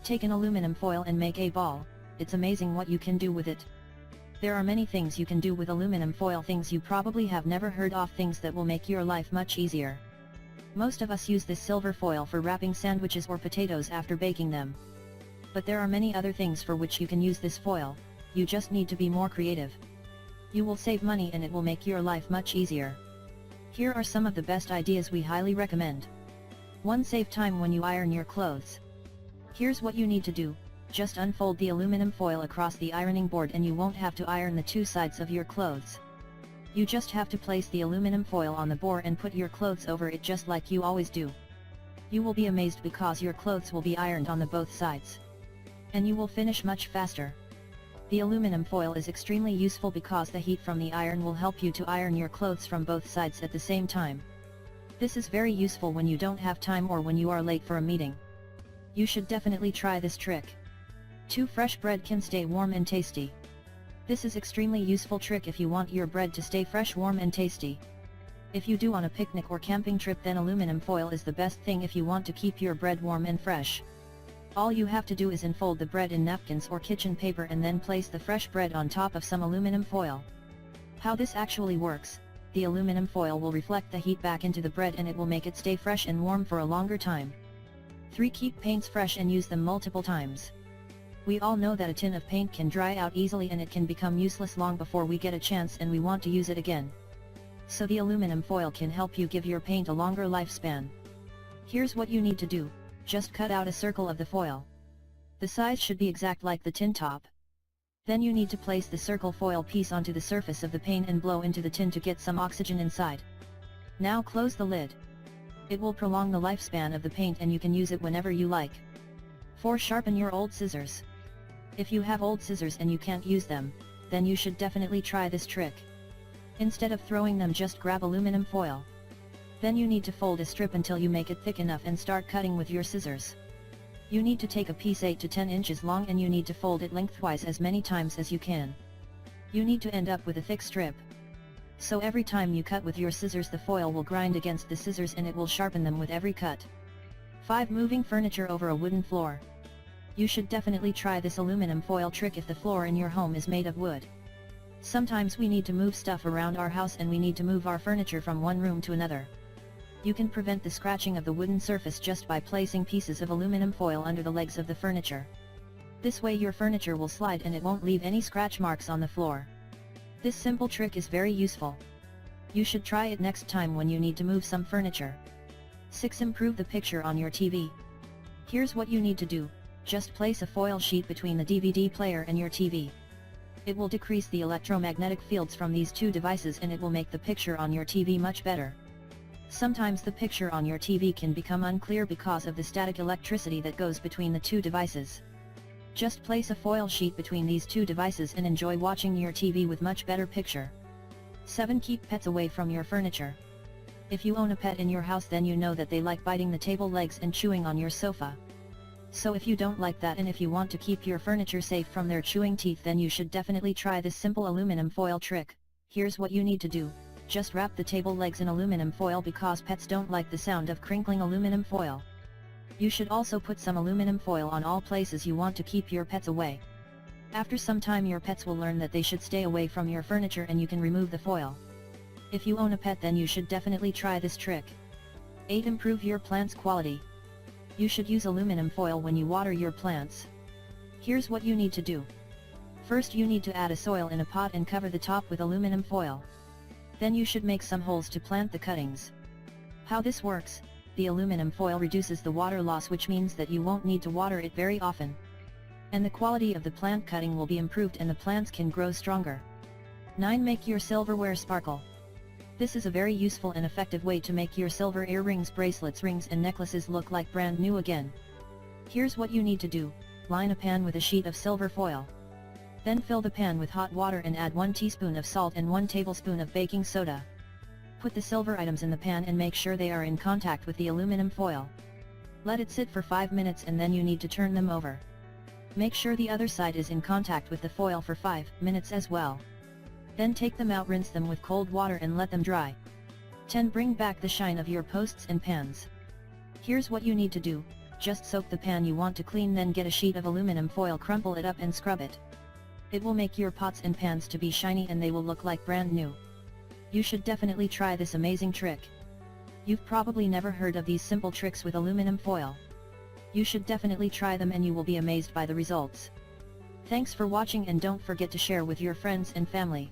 Take an aluminum foil and make a ball. It's amazing what you can do with it. There are many things you can do with aluminum foil, things you probably have never heard of, things that will make your life much easier. Most of us use this silver foil for wrapping sandwiches or potatoes after baking them. But there are many other things for which you can use this foil. You just need to be more creative. You will save money and it will make your life much easier. Here are some of the best ideas we highly recommend. 1. Save time when you iron your clothes. Here's what you need to do. Just unfold the aluminum foil across the ironing board and you won't have to iron the two sides of your clothes. You just have to place the aluminum foil on the board and put your clothes over it just like you always do. You will be amazed because your clothes will be ironed on the both sides. And you will finish much faster. The aluminum foil is extremely useful because the heat from the iron will help you to iron your clothes from both sides at the same time. This is very useful when you don't have time or when you are late for a meeting. You should definitely try this trick. 2. Fresh bread can stay warm and tasty. This is extremely useful trick if you want your bread to stay fresh, warm and tasty. If you do on a picnic or camping trip, then aluminum foil is the best thing if you want to keep your bread warm and fresh. All you have to do is unfold the bread in napkins or kitchen paper and then place the fresh bread on top of some aluminum foil. How this actually works, the aluminum foil will reflect the heat back into the bread and it will make it stay fresh and warm for a longer time. 3. Keep paints fresh and use them multiple times. We all know that a tin of paint can dry out easily and it can become useless long before we get a chance and we want to use it again. So the aluminum foil can help you give your paint a longer lifespan. Here's what you need to do. Just cut out a circle of the foil. The size should be exact like the tin top. Then you need to place the circle foil piece onto the surface of the paint and blow into the tin to get some oxygen inside. Now close the lid. It will prolong the lifespan of the paint and you can use it whenever you like. 4. Sharpen your old scissors. If you have old scissors and you can't use them, then you should definitely try this trick. Instead of throwing them, just grab aluminum foil. Then you need to fold a strip until you make it thick enough and start cutting with your scissors. You need to take a piece 8 to 10 inches long and you need to fold it lengthwise as many times as you can. You need to end up with a thick strip. So every time you cut with your scissors, the foil will grind against the scissors and it will sharpen them with every cut. 5. Moving furniture over a wooden floor. You should definitely try this aluminum foil trick if the floor in your home is made of wood. Sometimes we need to move stuff around our house and we need to move our furniture from one room to another. You can prevent the scratching of the wooden surface just by placing pieces of aluminum foil under the legs of the furniture. This way your furniture will slide and it won't leave any scratch marks on the floor. This simple trick is very useful. You should try it next time when you need to move some furniture. 6. Improve the picture on your TV. Here's what you need to do. Just place a foil sheet between the DVD player and your TV. It will decrease the electromagnetic fields from these two devices and it will make the picture on your TV much better. Sometimes the picture on your TV can become unclear because of the static electricity that goes between the two devices. Just place a foil sheet between these two devices and enjoy watching your TV with much better picture. 7. Keep pets away from your furniture. If you own a pet in your house, then you know that they like biting the table legs and chewing on your sofa. So if you don't like that and if you want to keep your furniture safe from their chewing teeth, then you should definitely try this simple aluminum foil trick. Here's what you need to do. Just wrap the table legs in aluminum foil because pets don't like the sound of crinkling aluminum foil. You should also put some aluminum foil on all places you want to keep your pets away. After some time your pets will learn that they should stay away from your furniture and you can remove the foil. If you own a pet, then you should definitely try this trick. 8. Improve your plant's quality. You should use aluminum foil when you water your plants. Here's what you need to do. First you need to add a soil in a pot and cover the top with aluminum foil. Then you should make some holes to plant the cuttings. How this works, the aluminum foil reduces the water loss, which means that you won't need to water it very often. And the quality of the plant cutting will be improved and the plants can grow stronger. 9. Make your silverware sparkle. This is a very useful and effective way to make your silver earrings, bracelets, rings and necklaces look like brand new again. Here's what you need to do. Line a pan with a sheet of silver foil. Then fill the pan with hot water and add 1 teaspoon of salt and 1 tablespoon of baking soda. Put the silver items in the pan and make sure they are in contact with the aluminum foil. Let it sit for 5 minutes and then you need to turn them over. Make sure the other side is in contact with the foil for 5 minutes as well. Then take them out, rinse them with cold water and let them dry. 10. Bring back the shine of your posts and pans. Here's what you need to do: just soak the pan you want to clean, then get a sheet of aluminum foil, crumple it up and scrub it. It will make your pots and pans to be shiny and they will look like brand new. You should definitely try this amazing trick. You've probably never heard of these simple tricks with aluminum foil. You should definitely try them and you will be amazed by the results. Thanks for watching, and don't forget to share with your friends and family.